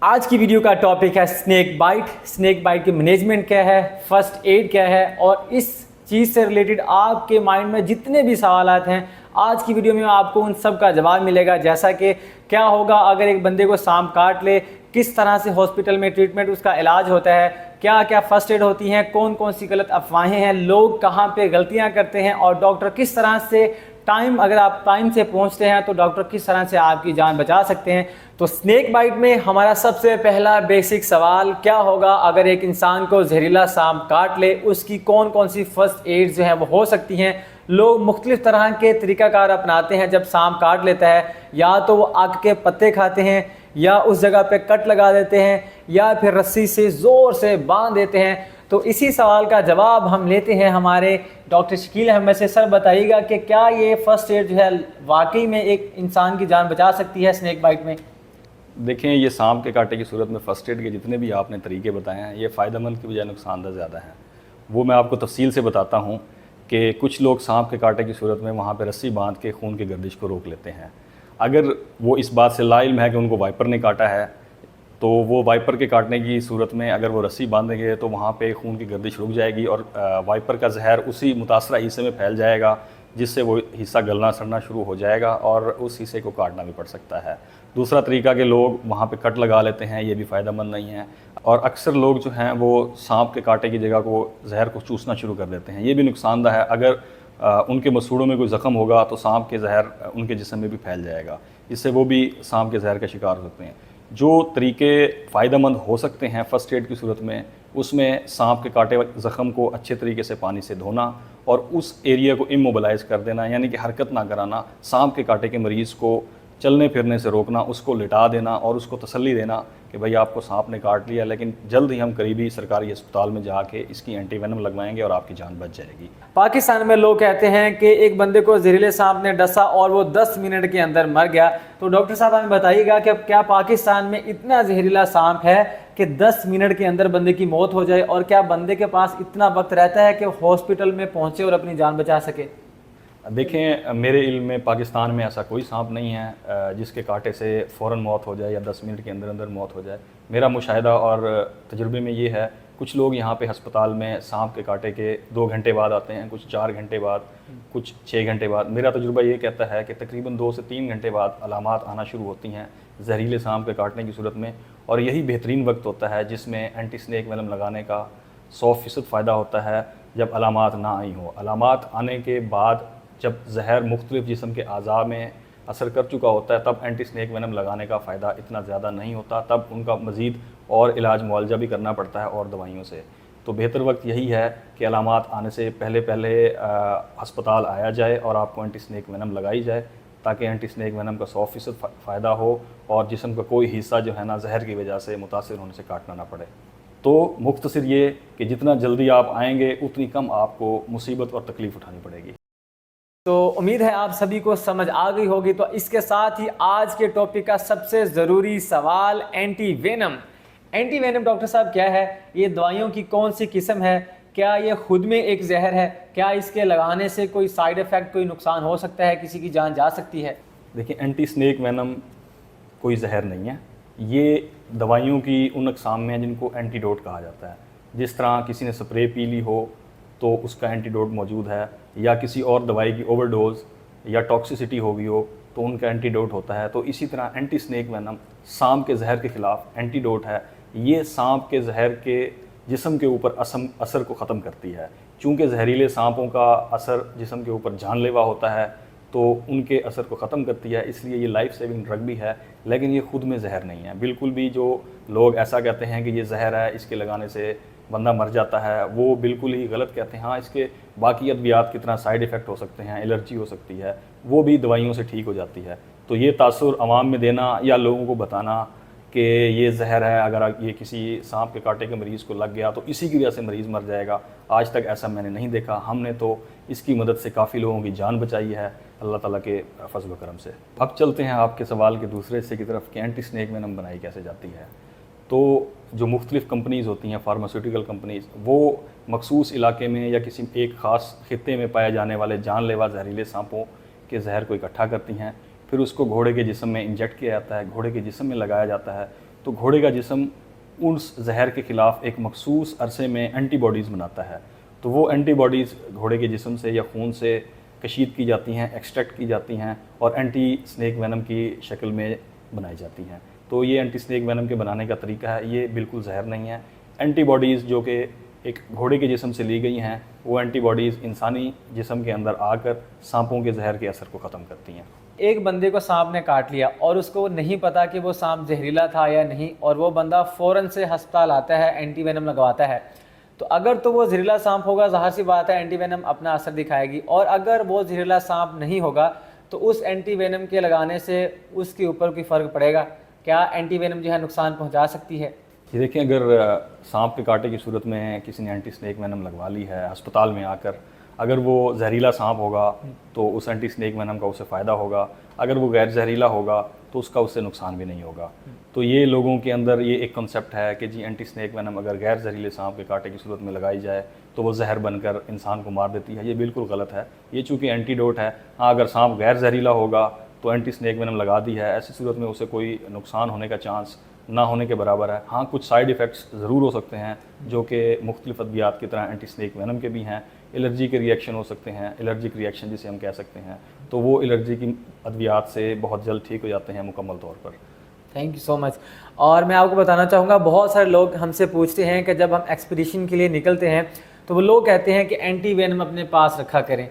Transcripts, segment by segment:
आज की वीडियो का टॉपिक है स्नेक बाइट। स्नेक बाइट की मैनेजमेंट क्या है, फर्स्ट एड क्या है और इस चीज़ से रिलेटेड आपके माइंड में जितने भी सवालात हैं आज की वीडियो में आपको उन सब का जवाब मिलेगा। जैसा कि क्या होगा अगर एक बंदे को सांप काट ले, किस तरह से हॉस्पिटल में ट्रीटमेंट उसका इलाज होता है, क्या क्या फर्स्ट एड होती हैं, कौन कौन सी गलत अफवाहें हैं, लोग कहाँ पे गलतियाँ करते हैं और डॉक्टर किस तरह से अगर आप टाइम से पहुँचते हैं तो डॉक्टर किस तरह से आपकी जान बचा सकते हैं। तो स्नेक बाइट में हमारा सबसे पहला बेसिक सवाल क्या होगा, अगर एक इंसान को जहरीला सांप काट ले उसकी कौन कौन सी फर्स्ट एड जो है वो हो सकती हैं। लोग मुख्तलिफ तरह के तरीकाकार अपनाते हैं जब सांप काट लेता है, या तो वो आग के पत्ते खाते हैं या उस जगह पे कट लगा देते हैं या फिर रस्सी से ज़ोर से बांध देते हैं। तो इसी सवाल का जवाब हम लेते हैं हमारे डॉक्टर शकील अहमद से। सर बताइएगा कि क्या ये फर्स्ट एड जो है वाकई में एक इंसान की जान बचा सकती है स्नेक बाइट में? देखें, ये सांप के कांटे की सूरत में फ़र्स्ट एड के जितने भी आपने तरीके बताए हैं ये फ़ायदेमंद की बजाय नुकसानदेह ज़्यादा हैं। वो मैं आपको तफसील से बताता हूँ कि कुछ लोग सांप के कांटे की सूरत में वहाँ पे रस्सी बांध के खून की गर्दिश को रोक लेते हैं। अगर वो इस बात से लाइल्म है कि उनको वाइपर ने काटा है तो वो वाइपर के काटने की सूरत में अगर वो रस्सी बांधेंगे तो वहाँ पे खून की गर्दिश रुक जाएगी और वाइपर का जहर उसी मुतासरा हिस्से में फैल जाएगा, जिससे वो हिस्सा गलना सड़ना शुरू हो जाएगा और उस हिस्से को काटना भी पड़ सकता है। दूसरा तरीका कि लोग वहाँ पे कट लगा लेते हैं, ये भी फ़ायदेमंद नहीं है। और अक्सर लोग जो हैं वो सांप के कांटे की जगह को जहर को चूसना शुरू कर देते हैं, ये भी नुकसानदा है। अगर उनके मसूड़ों में कोई ज़ख़म होगा तो सांप के जहर उनके जिस्म में भी फैल जाएगा, इससे वो भी सांप के जहर का शिकार हो सकते हैं। जो तरीके फ़ायदेमंद हो सकते हैं फ़र्स्ट एड की सूरत में, उसमें सांप के काटे ज़ख़म को अच्छे तरीके से पानी से धोना और उस एरिया को इमोबलाइज़ कर देना, यानी कि हरकत ना कराना, सांप के काटे के मरीज़ को चलने फिरने से रोकना, उसको लिटा देना और उसको तसल्ली देना कि भाई आपको सांप ने काट लिया, लेकिन जल्द ही हम करीबी सरकारी अस्पताल में जाके इसकी एंटीवेनम लगवाएंगे और आपकी जान बच जाएगी। पाकिस्तान में लोग कहते हैं कि एक बंदे को जहरीले सांप ने डसा और वो 10 मिनट के अंदर मर गया। तो डॉक्टर साहब हमें बताइएगा कि क्या पाकिस्तान में इतना जहरीला सांप है कि 10 मिनट के अंदर बंदे की मौत हो जाए, और क्या बंदे के पास इतना वक्त रहता है कि हॉस्पिटल में पहुँचे और अपनी जान बचा सके? देखें, मेरे इल्म में पाकिस्तान में ऐसा कोई सांप नहीं है जिसके कांटे से फ़ौरन मौत हो जाए या 10 मिनट के अंदर अंदर मौत हो जाए। मेरा मुशाहिदा और तजुर्बे में ये है, कुछ लोग यहाँ पे हस्पताल में सांप के कांटे के 2 घंटे बाद आते हैं, कुछ 4 घंटे बाद, कुछ 6 घंटे बाद। मेरा तजुर्बा ये कहता है कि तकरीबन 2 से 3 घंटे बाद अलामात आना शुरू होती हैं जहरीले सांप के काटने की सूरत में, और यही बेहतरीन वक्त होता है जिसमें एंटी स्नेक वेनम लगाने का 100% फ़ायदा होता है जब अलामात ना आई हो। अलामात आने के बाद जब जहर मुख्तलिफ जिस्म के अज़ा में असर कर चुका होता है तब एंटी स्नेक वेनम लगाने का फ़ायदा इतना ज़्यादा नहीं होता, तब उनका मज़ीद और इलाज मुआलजा भी करना पड़ता है और दवाइयों से। तो बेहतर वक्त यही है कि अलामात आने से पहले अस्पताल आया जाए और आपको एंटी स्नेक वेनम लगाई जाए, ताकि एंटी स्नेक वेनम का 100% फ़ायदा हो और जिस्म का कोई हिस्सा जो है ना जहर की वजह से मुतासिर होने से काटना ना पड़े। तो मुख्तसर ये कि जितना जल्दी आप आएँगे उतनी कम आपको मुसीबत और तकलीफ़ उठानी पड़ेगी। तो उम्मीद है आप सभी को समझ आ गई होगी। तो इसके साथ ही आज के टॉपिक का सबसे ज़रूरी सवाल, anti venom. Anti venom doctor साहब क्या है, ये दवाइयों की कौन सी किस्म है, क्या ये खुद में एक जहर है, क्या इसके लगाने से कोई साइड इफ़ेक्ट, कोई नुकसान हो सकता है, किसी की जान जा सकती है? देखिए, एंटी स्नेक वेनम कोई जहर नहीं है, ये दवाइयों की उन अक़साम में है जिनको एंटीडोट कहा जाता है। जिस तरह किसी ने स्प्रे पी ली हो तो उसका एंटीडोट मौजूद है, या किसी और दवाई की ओवरडोज या टॉक्सिसिटी हो गई हो तो उनका एंटीडोट होता है। तो इसी तरह एंटी स्नेक वेनम सांप के जहर के ख़िलाफ़ एंटीडोट है। ये सांप के जहर के जिस्म के ऊपर असर को ख़त्म करती है। चूँकि जहरीले सांपों का असर जिस्म के ऊपर जानलेवा होता है तो उनके असर को ख़त्म करती है, इसलिए ये लाइफ सेविंग ड्रग भी है, लेकिन ये ख़ुद में जहर नहीं है। बिल्कुल भी जो लोग ऐसा कहते हैं कि ये जहर है, इसके लगाने से बंदा मर जाता है, वो बिल्कुल ही गलत कहते हैं। हाँ, इसके बाकी अद्वियात की तरह साइड इफ़ेक्ट हो सकते हैं, एलर्जी हो सकती है, वो भी दवाइयों से ठीक हो जाती है। तो ये तासुर आवाम में देना या लोगों को बताना कि ये जहर है, अगर ये किसी सांप के कांटे के मरीज़ को लग गया तो इसी की वजह से मरीज़ मर जाएगा, आज तक ऐसा मैंने नहीं देखा। हमने तो इसकी मदद से काफ़ी लोगों की जान बचाई है अल्लाह ताला के फज़ल व करम से। अब चलते हैं आपके सवाल के दूसरे हिस्से की तरफ कि एंटी स्नेक वेनम बनाई कैसे जाती है। तो जो मुख्तलिफ़ कंपनीज़ होती हैं, फार्मास्यूटिकल कंपनीज़, वो मखसूस इलाके में या किसी एक ख़ास खित्ते में पाए जाने वाले जानलेवा जहरीले सांपों के जहर को इकट्ठा करती हैं, फिर उसको घोड़े के जिस्म में इंजेक्ट किया जाता है, घोड़े के जिस्म में लगाया जाता है। तो घोड़े का जिस्म उस जहर के ख़िलाफ़ एक मखसूस अरसे में एंटीबॉडीज़ बनाता है। तो वो एंटीबॉडीज़ घोड़े के जिस्म से या खून से कशीद की जाती हैं, एक्सट्रैक्ट की जाती हैं और एंटी स्नेक वेनम की शक्ल में बनाई जाती हैं। तो ये एंटी स्नेक वेनम के बनाने का तरीका है, ये बिल्कुल जहर नहीं है। एंटीबॉडीज़ जो कि एक घोड़े के जिस्म से ली गई हैं, वो एंटीबॉडीज़ इंसानी जिस्म के अंदर आकर सांपों के जहर के असर को ख़त्म करती हैं। एक बंदे को सांप ने काट लिया और उसको नहीं पता कि वो सांप जहरीला था या नहीं, और वो बंदा फ़ौरन से अस्पताल आता है, एंटी वेनम लगवाता है। तो अगर तो वो जहरीला सांप होगा, ज़ाहिर सी बात है एंटी वेनम अपना असर दिखाएगी, और अगर वो जहरीला सांप नहीं होगा तो उस एंटी वेनम के लगाने से उसके ऊपर कोई फ़र्क पड़ेगा? क्या एंटी वेनम जो है नुकसान पहुँचा सकती है? ये देखिए, अगर सांप के कांटे की सूरत में किसी ने एंटी स्नेक वेनम लगवा ली है अस्पताल में आकर, अगर वो जहरीला सांप होगा तो उस एंटी स्नेक वेनम का उससे फ़ायदा होगा, अगर वो गैर जहरीला होगा तो उसका उससे नुकसान भी नहीं होगा। तो ये लोगों के अंदर ये एक कॉन्सेप्ट है कि जी एंटी स्नेक वेनम अगर गैर जहरीले सांप के कांटे की सूरत में लगाई जाए तो वो जहर बनकर इंसान को मार देती है। ये बिल्कुल गलत है। ये चूँकि एंटीडोट है, हाँ, अगर सांप गैर जहरीला होगा तो एंटी स्नेक वेनम लगा दी है, ऐसी सूरत में उसे कोई नुकसान होने का चांस ना होने के बराबर है। हाँ, कुछ साइड इफ़ेक्ट्स ज़रूर हो सकते हैं जो कि मुख्तलिफ अद्वियात की तरह एंटी स्नेक वेनम के भी हैं। एलर्जी के रिएक्शन हो सकते हैं, एलर्जिक रिएक्शन जिसे हम कह सकते हैं, तो वो एलर्जी की अद्वियात से बहुत जल्द ठीक हो जाते हैं मुकम्मल तौर पर। Thank you so much. और मैं आपको बताना चाहूँगा, बहुत सारे लोग हमसे पूछते हैं कि जब हम एक्सपीडिशन के लिए निकलते हैं तो वो लोग कहते हैं कि एंटी वेनम अपने पास रखा करें।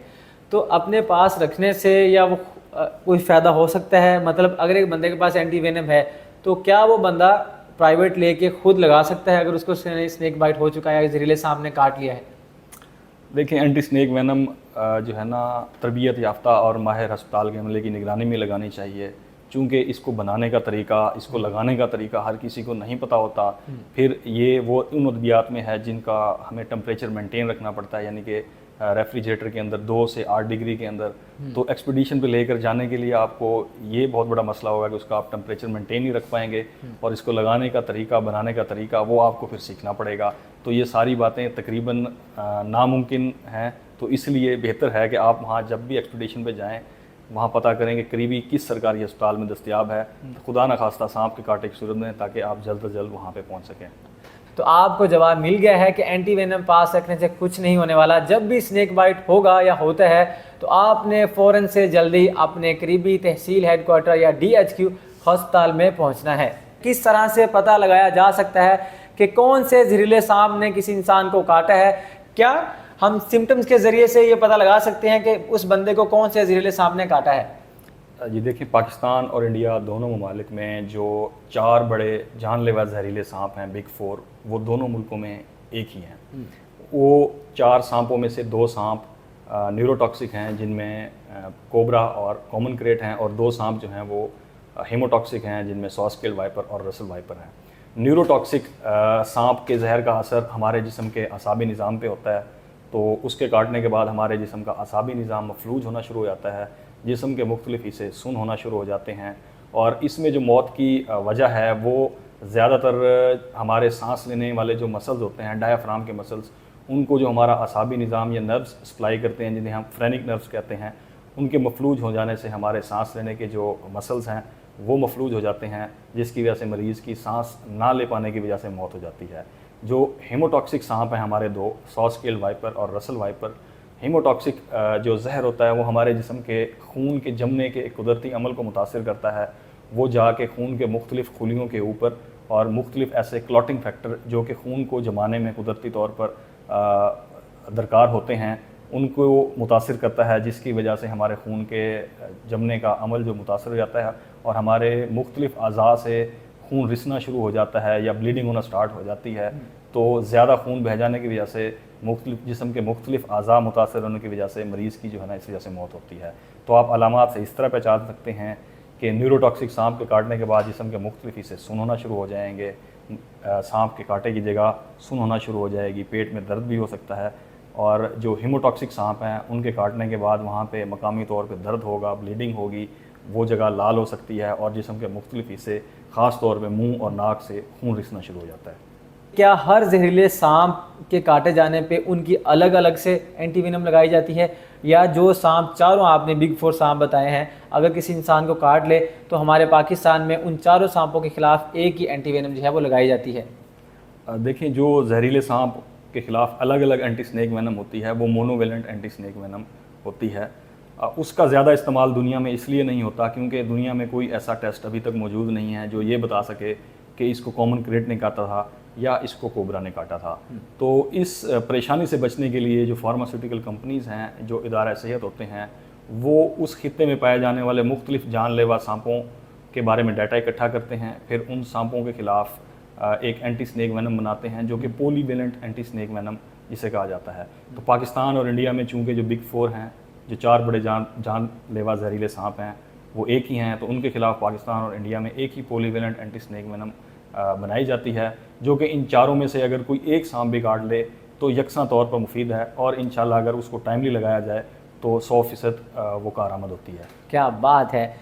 तो अपने पास रखने से या वो कोई फ़ायदा हो सकता है? मतलब अगर एक बंदे के पास एंटी वेनम है तो क्या वो बंदा प्राइवेट लेके खुद लगा सकता है अगर उसको स्नेक बाइट हो चुका है या जहरीले सांप ने काट लिया है? देखिए, एंटी स्नेक वेनम जो है ना, तरबियत याफ्ता और माहिर अस्पताल के अमले की निगरानी में लगानी चाहिए। चूँकि इसको बनाने का तरीका, इसको लगाने का तरीका हर किसी को नहीं पता होता। फिर ये वो उन अद्वियात में है जिनका हमें टेम्परेचर मेंटेन रखना पड़ता है, यानी कि रेफ्रिजरेटर के अंदर 2 से 8 डिग्री के अंदर। तो एक्सपीडिशन पे लेकर जाने के लिए आपको ये बहुत बड़ा मसला होगा कि उसका आप टेम्परेचर मेंटेन नहीं रख पाएंगे, और इसको लगाने का तरीका, बनाने का तरीका वो आपको फिर सीखना पड़ेगा। तो ये सारी बातें तकरीबन नामुमकिन हैं। तो इसलिए बेहतर है कि आप वहाँ जब भी एक्सपीडिशन पे जाएँ वहाँ पता करें कि करीबी किस सरकारी अस्पताल में दस्तयाब है, खुदा न खास्ता सांप के कांटे की सूरत में, ताकि आप जल्द से जल्द वहाँ पे पहुँच सकें। तो आपको जवाब मिल गया है कि एंटी वेनम पास रखने से कुछ नहीं होने वाला। जब भी स्नेक बाइट होगा या होता है तो आपने फ़ौरन से जल्दी अपने करीबी तहसील हेडक्वार्टर या DHQ अस्पताल में पहुंचना है। किस तरह से पता लगाया जा सकता है कि कौन से जहरीले सांप ने किसी इंसान को काटा है? क्या हम सिम्टम्स के ज़रिए से ये पता लगा सकते हैं कि उस बंदे को कौन से जहरीले सांप ने काटा है? जी देखिए, पाकिस्तान और इंडिया दोनों ममालिक में जो 4 बड़े जानलेवा जहरीले सांप हैं, बिग 4, वो दोनों मुल्कों में एक ही हैं। वो 4 सांपों में से 2 सांप न्यूरोटॉक्सिक हैं, जिनमें कोबरा और कॉमन क्रेट हैं, और 2 सांप जो हैं वो हेमोटॉक्सिक हैं, जिनमें सॉस्केल वाइपर और रसल वाइपर हैं। न्यूरोटॉक्सिक सांप के जहर का असर हमारे जिस्म के असाबी निज़ाम पे होता है। तो उसके काटने के बाद हमारे जिस्म का असाबी निज़ाम मफलूज होना शुरू हो जाता है, जिस्म के मुख्तलिफ हिस्से सुन होना शुरू हो जाते हैं, और इसमें जो मौत की वजह है वो ज़्यादातर हमारे सांस लेने वाले जो मसल्स होते हैं, डायाफ्राम के मसल्स, उनको जो हमारा असाबी निज़ाम या नर्व्स सप्लाई करते हैं, जिन्हें हम फ्रेनिक नर्व्स कहते हैं, उनके मफलूज हो जाने से हमारे सांस लेने के जो मसल्स हैं वो मफलूज हो जाते हैं, जिसकी वजह से मरीज़ की सांस ना ले पाने की वजह से मौत हो जाती है। जो हेमोटॉक्सिक सांप हैं हमारे 2, सॉस्केल वाइपर और रसल वाइपर, हेमोटॉक्सिक जो जहर होता है वो हमारे जिस्म के खून के जमने के कुदरती अमल को मुतासिर करता है। वो जाके खून के मुख्तलिफ खुलियों के ऊपर और मुख्तलिफ ऐसे क्लॉटिंग फैक्टर जो कि खून को जमाने में कुदरती तौर पर दरकार होते हैं, उनको मुतासिर करता है, जिसकी वजह से हमारे खून के जमने का अमल जो मुतासिर हो जाता है और हमारे मुख्तलिफ अज़ा से खून रिसना शुरू हो जाता है या ब्लीडिंग होना स्टार्ट हो जाती है। तो ज़्यादा खून बह जाने की वजह से मुख्तलिफ जिस्म के मुख्तलिफ अज़ा मुतासर होने की वजह से मरीज़ की जो है ना इस वजह से मौत होती है। तो आप अलामात से इस तरह पहचान सकते हैं कि न्यूरोटॉक्सिक सांप के काटने के बाद जिस्म के मुख्तलिफ हिस्से सुन होना शुरू हो जाएंगे, सांप के कांटे की जगह सुन होना शुरू हो जाएगी, पेट में दर्द भी हो सकता है, और जो हीमोटॉक्सिक सांप हैं उनके काटने के बाद वहाँ पे मकामी तौर पे दर्द होगा, ब्लीडिंग होगी, वो जगह लाल हो सकती है, और जिस्म के मुख्तलिफ हिस्से ख़ास तौर पे मुंह और नाक से खून रिसना शुरू हो जाता है। क्या हर जहरीले सांप के काटे जाने पे उनकी अलग अलग से एंटीवेनम लगाई जाती है, या जो सांप चारों आपने बिग 4 सांप बताए हैं, अगर किसी इंसान को काट ले तो हमारे पाकिस्तान में उन चारों सांपों के खिलाफ एक ही एंटीवेनम जो है वो लगाई जाती है? देखिए, जो जहरीले सांप के खिलाफ अलग अलग एंटी स्नेक वेनम होती है वो मोनोवेलेंट एंटी स्नेक वेनम होती है। उसका ज़्यादा इस्तेमाल दुनिया में इसलिए नहीं होता क्योंकि दुनिया में कोई ऐसा टेस्ट अभी तक मौजूद नहीं है जो ये बता सके कि इसको कॉमन क्रेट ने काटा था या इसको कोबरा ने काटा था। तो इस परेशानी से बचने के लिए जो फार्मास्यूटिकल कंपनीज़ हैं, जो इदारा सेहत होते हैं, वो उस खित्ते में पाए जाने वाले मुख्तलिफ जानलेवा सांपों के बारे में डाटा इकट्ठा करते हैं, फिर उन सांपों के खिलाफ एक एंटी स्नेक वेनम बनाते हैं जो कि पॉलीवेलेंट एंटी स्नेक वेनम जिसे कहा जाता है। तो पाकिस्तान और इंडिया में चूँकि जो बिग 4 हैं, जो 4 बड़े जानलेवा जहरीले सांप हैं, वो एक ही हैं, तो उनके खिलाफ पाकिस्तान और इंडिया में एक ही पॉलीवेलेंट एंटी स्नेक वेनम बनाई जाती है, जो कि इन चारों में से अगर कोई एक सांप भी काट ले तो यकसा तौर पर मुफीद है, और इंशाल्लाह अगर उसको टाइमली लगाया जाए तो 100% वो कारआमद होती है। क्या बात है।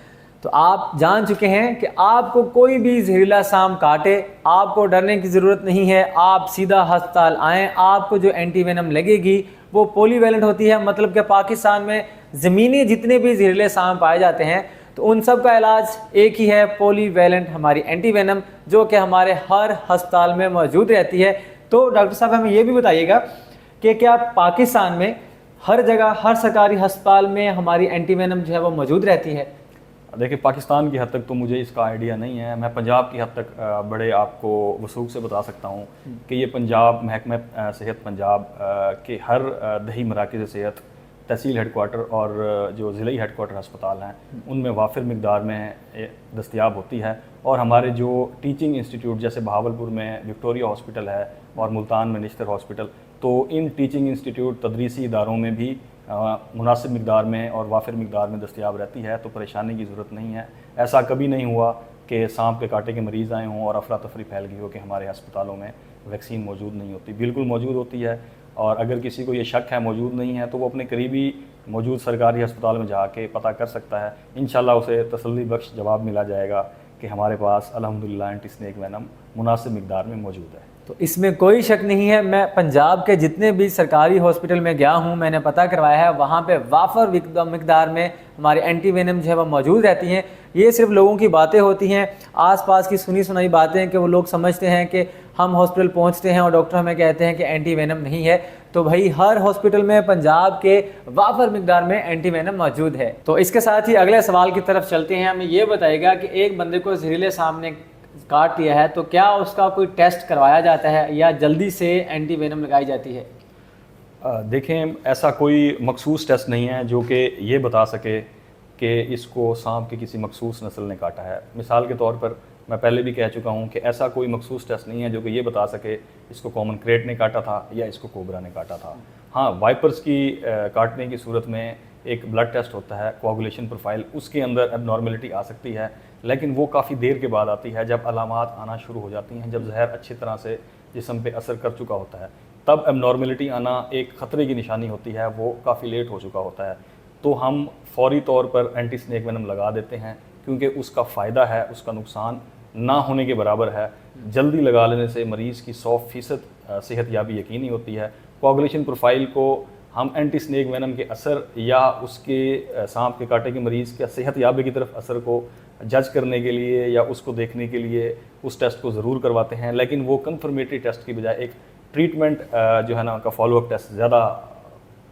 तो आप जान चुके हैं कि आपको कोई भी जहरीला सांप काटे, आपको डरने की ज़रूरत नहीं है। आप सीधा अस्पताल आएँ, आपको जो एंटीवेनम लगेगी वो पॉलीवेलेंट होती है। मतलब कि पाकिस्तान में ज़मीनी जितने भी जहरीले सांप पाए जाते हैं तो उन सब का इलाज एक ही है, पॉलीवेलेंट हमारी एंटीवेनम, जो कि हमारे हर अस्पताल में मौजूद रहती है। तो डॉक्टर साहब हमें ये भी बताइएगा कि क्या पाकिस्तान में हर जगह, हर सरकारी अस्पताल में हमारी एंटीवेनम जो है वो मौजूद रहती है? देखिए, पाकिस्तान की हद तक तो मुझे इसका आइडिया नहीं है। मैं पंजाब की हद तक बड़े आपको वसूख से बता सकता हूँ कि ये पंजाब महकमा सेहत पंजाब के हर दही मराकज़ सेहत, तहसील हेडकोार्टर और जो ज़िले हेडकोार्टर अस्पताल हैं, उनमें वाफिर मिकदार में दस्तयाब होती है। और हमारे जो टीचिंग इंस्टीट्यूट जैसे बहावलपुर में विक्टोरिया हॉस्पिटल है और मुल्तान में निश्तर हॉस्पिटल, तो इन टीचिंग इंस्टीट्यूट तदरीसी इदारों में भी मुनासिब मिकदार में और वाफिर मिकदार में दस्तयाब रहती है। तो परेशानी की ज़रूरत नहीं है। ऐसा कभी नहीं हुआ कि सांप के कांटे के मरीज़ आए हों और अफरा तफरी फैल गई हो कि हमारे अस्पतालों में वैक्सीन मौजूद नहीं होती। बिल्कुल मौजूद होती है, और अगर किसी को ये शक है मौजूद नहीं है तो वो अपने करीबी मौजूद सरकारी अस्पताल में जाके पता कर सकता है। इंशाल्लाह उसे तसल्ली बख्श जवाब मिला जाएगा कि हमारे पास अल्हम्दुलिल्लाह एंटी स्नेक वेनम मुनासिब मिकदार में मौजूद है। तो इसमें कोई शक नहीं है। मैं पंजाब के जितने भी सरकारी हॉस्पिटल में गया हूं, मैंने पता करवाया है, वहां पे वाफर मिकदार में हमारे एंटीवेनम जो है वो मौजूद रहती हैं। ये सिर्फ लोगों की बातें होती हैं, आसपास की सुनी सुनाई बातें, कि वो लोग समझते हैं कि हम हॉस्पिटल पहुंचते हैं और डॉक्टर हमें कहते हैं कि एंटीवेनम नहीं है। तो भाई हर हॉस्पिटल में पंजाब के वाफर मिकदार में एंटीवेनम मौजूद है। तो इसके साथ ही अगले सवाल की तरफ चलते हैं। हमें ये बताइएगा कि एक बंदे को जहरीले सांप ने काट लिया है तो क्या उसका कोई टेस्ट करवाया जाता है या जल्दी से एंटीवेनम लगाई जाती है? देखें, ऐसा कोई मखसूस टेस्ट नहीं है जो कि ये बता सके कि इसको सांप की किसी मखसूस नस्ल ने काटा है। मिसाल के तौर पर मैं पहले भी कह चुका हूँ कि ऐसा कोई मखसूस टेस्ट नहीं है जो कि ये बता सके इसको कॉमन क्रेट ने काटा था या इसको कोबरा ने काटा था। हाँ, वाइपर्स की काटने की सूरत में एक ब्लड टेस्ट होता है, कोआगुलेशन प्रोफाइल, उसके अंदर एबनॉर्मेलिटी आ सकती है, लेकिन वो काफ़ी देर के बाद आती है, जब अलामात आना शुरू हो जाती हैं, जब जहर अच्छी तरह से जिस्म पे असर कर चुका होता है, तब एबनॉर्मेलिटी आना एक ख़तरे की निशानी होती है, वो काफ़ी लेट हो चुका होता है। तो हम फौरी तौर पर एंटी स्नेक वेनम लगा देते हैं क्योंकि उसका फ़ायदा है, उसका नुकसान ना होने के बराबर है। जल्दी लगा लेने से मरीज़ की 100% सेहत याबी यकीनी होती है। कोआगुलेशन प्रोफाइल को हम एंटी स्नेक वेनम के असर या उसके सांप के कांटे के मरीज़ के सेहत याबी की तरफ असर को जज करने के लिए या उसको देखने के लिए उस टेस्ट को ज़रूर करवाते हैं, लेकिन वो कन्फर्मेटरी टेस्ट की बजाय एक ट्रीटमेंट जो है ना, उनका फॉलोअप टेस्ट ज़्यादा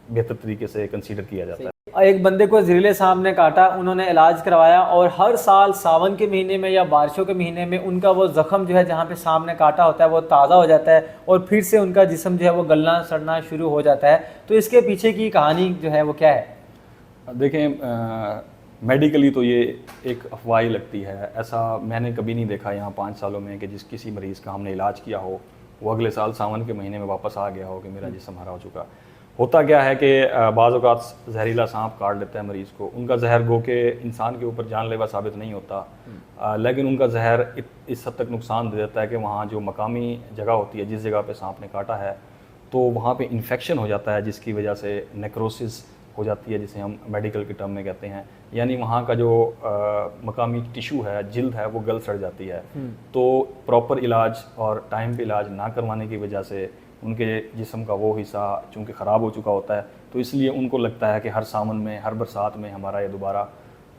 बेहतर तरीके से कंसीडर किया जाता है। एक बंदे को जहरीले सांप ने काटा, उन्होंने इलाज करवाया और हर साल सावन के महीने में या बारिशों के महीने में उनका वो ज़ख़म जो है जहाँ पे सांप ने काटा होता है वो ताज़ा हो जाता है और फिर से उनका जिस्म जो है वो गलना सड़ना शुरू हो जाता है। तो इसके पीछे की कहानी जो है वो क्या है? देखें, मेडिकली तो ये एक अफवाही लगती है। ऐसा मैंने कभी नहीं देखा यहाँ 5 सालों में कि जिस किसी मरीज़ का हमने इलाज किया हो वो अगले साल सावन के महीने में वापस आ गया हो कि मेरा जिस्म हरा हो चुका। होता क्या है कि बाज़ औक़ात जहरीला सांप काट लेता है मरीज़ को, उनका जहर गो के इंसान के ऊपर जानलेवा साबित नहीं होता, लेकिन उनका जहर इस हद तक नुकसान दे देता है कि वहाँ जो मकामी जगह होती है जिस जगह पे सांप ने काटा है तो वहाँ पे इन्फेक्शन हो जाता है, जिसकी वजह से नेक्रोसिस हो जाती है, जिसे हम मेडिकल के टर्म में कहते हैं, यानी वहाँ का जो मकामी टिश्यू है, जिल्द है, वो गल सड़ जाती है। तो प्रॉपर इलाज और टाइम पे इलाज ना करवाने की वजह से उनके जिस्म का वो हिस्सा चूँकि ख़राब हो चुका होता है, तो इसलिए उनको लगता है कि हर सावन में, हर बरसात में हमारा ये दोबारा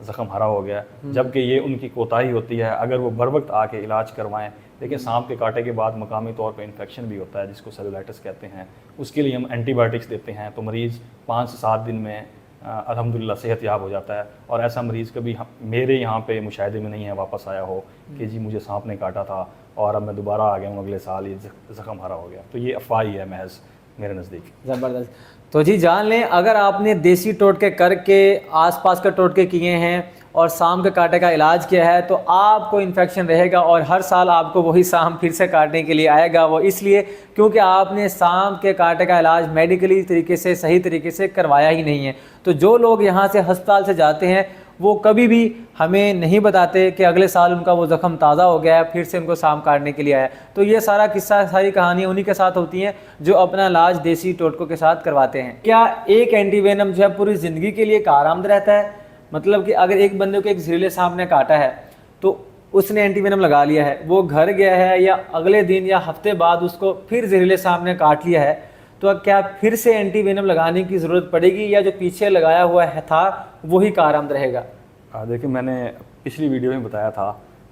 ज़ख़म हरा हो गया, जबकि ये उनकी कोताही होती है। अगर वो बर वक्त आके इलाज करवाएं, देखिए सांप के काटे के बाद मकामी तौर पे इन्फेक्शन भी होता है जिसको सेलुलाइटिस कहते हैं, उसके लिए हम एंटीबायोटिक्स देते हैं, तो मरीज़ 5 से 7 दिन में अल्हम्दुलिल्लाह सेहतयाब हो जाता है। और ऐसा मरीज़ कभी मेरे यहाँ पे मुशाहिदे में नहीं है वापस आया हो कि जी मुझे सांप ने काटा था और अब मैं दोबारा आ गया हूँ, अगले साल ये ज़ख़म हरा हो गया। तो ये अफवाह ही है महज मेरे नज़दीक। ज़बरदस्त। तो जी जान लें, अगर आपने देसी टोटके करके आसपास का टोटके किए हैं और सांप के कांटे का इलाज किया है, तो आपको इन्फेक्शन रहेगा और हर साल आपको वही सांप फिर से काटने के लिए आएगा। वो इसलिए क्योंकि आपने सांप के कांटे का इलाज मेडिकली तरीके से, सही तरीके से करवाया ही नहीं है। तो जो लोग यहाँ से अस्पताल से जाते हैं वो कभी भी हमें नहीं बताते कि अगले साल उनका वो ज़ख़म ताज़ा हो गया है, फिर से उनको सांप काटने के लिए आया। तो ये सारा किस्सा, सारी कहानियाँ उन्हीं के साथ होती हैं जो अपना इलाज देसी टोटकों के साथ करवाते हैं। क्या एक एंटीवेनम जो है पूरी ज़िंदगी के लिए कारआमद रहता है? मतलब कि अगर एक बंदे को एक जहरीले सांप ने काटा है तो उसने एंटीवेनम लगा लिया है, वो घर गया है या अगले दिन या हफ्ते बाद उसको फिर जहरीले सांप ने काट लिया है, तो क्या फिर से एंटीवेनम लगाने की ज़रूरत पड़ेगी या जो पीछे लगाया हुआ है था वही कारआमद रहेगा? देखिए, मैंने पिछली वीडियो में बताया था,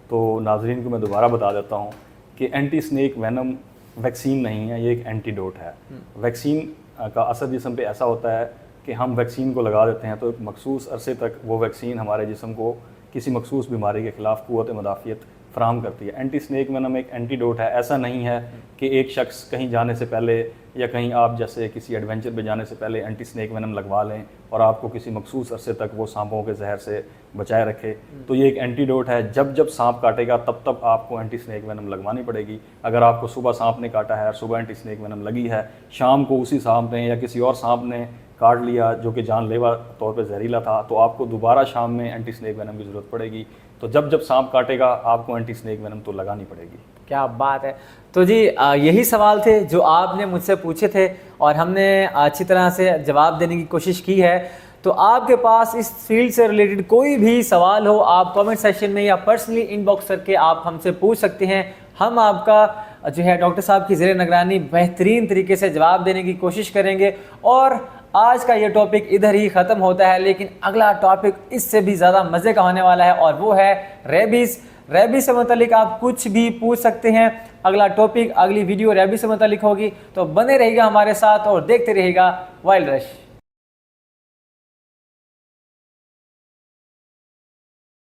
तो नाजरीन को मैं दोबारा बता देता हूँ कि एंटी स्नेक वेनम वैक्सीन नहीं है, ये एक एंटीडोट है। वैक्सीन का असर जिस्म पे ऐसा होता है कि हम वैक्सीन को लगा देते हैं तो एक मखसूस अरसे तक वो वैक्सीन हमारे जिस्म को किसी मखसूस बीमारी के ख़िलाफ़ क़ुव्वत मदाफ़ियत फ़राहम करती है। एंटी स्नेक वेनम एक एंटीडोट है। ऐसा नहीं है कि एक शख्स कहीं जाने से पहले या कहीं आप जैसे किसी एडवेंचर पे जाने से पहले एंटी स्नेक वेनम लगवा लें और आपको किसी मखसूस अरसे तक वो सांपों के जहर से बचाए रखे। तो ये एक एंटीडोट है। जब जब सांप काटेगा तब तब आपको एंटी स्नेक वेनम लगवानी पड़ेगी। अगर आपको सुबह सांप ने काटा है और सुबह एंटी स्नेक वेनम लगी है, शाम को उसी सांप ने या किसी और सांप ने काट लिया जो कि जानलेवा तौर पे जहरीला था, तो आपको दोबारा शाम में एंटी स्नेक वेनम की ज़रूरत पड़ेगी। तो जब जब सांप काटेगा आपको एंटी स्नेक वेनम तो लगानी पड़ेगी। क्या बात है। तो जी यही सवाल थे जो आपने मुझसे पूछे थे और हमने अच्छी तरह से जवाब देने की कोशिश की है। तो आपके पास इस फील्ड से रिलेटेड कोई भी सवाल हो, आप कमेंट सेक्शन में या पर्सनली इनबॉक्स करके आप हमसे पूछ सकते हैं। हम आपका जो है डॉक्टर साहब की ज़ेरे निगरानी बेहतरीन तरीके से जवाब देने की कोशिश करेंगे। और आज का ये टॉपिक इधर ही ख़त्म होता है, लेकिन अगला टॉपिक इससे भी ज़्यादा मज़े का होने वाला है और वो है रेबीज़। रेबीज़ से मुतालिक आप कुछ भी पूछ सकते हैं। अगला टॉपिक, अगली वीडियो रेबीज़ से मुतालिक होगी। तो बने रहिएगा हमारे साथ और देखते रहिएगा वाइल्ड रश।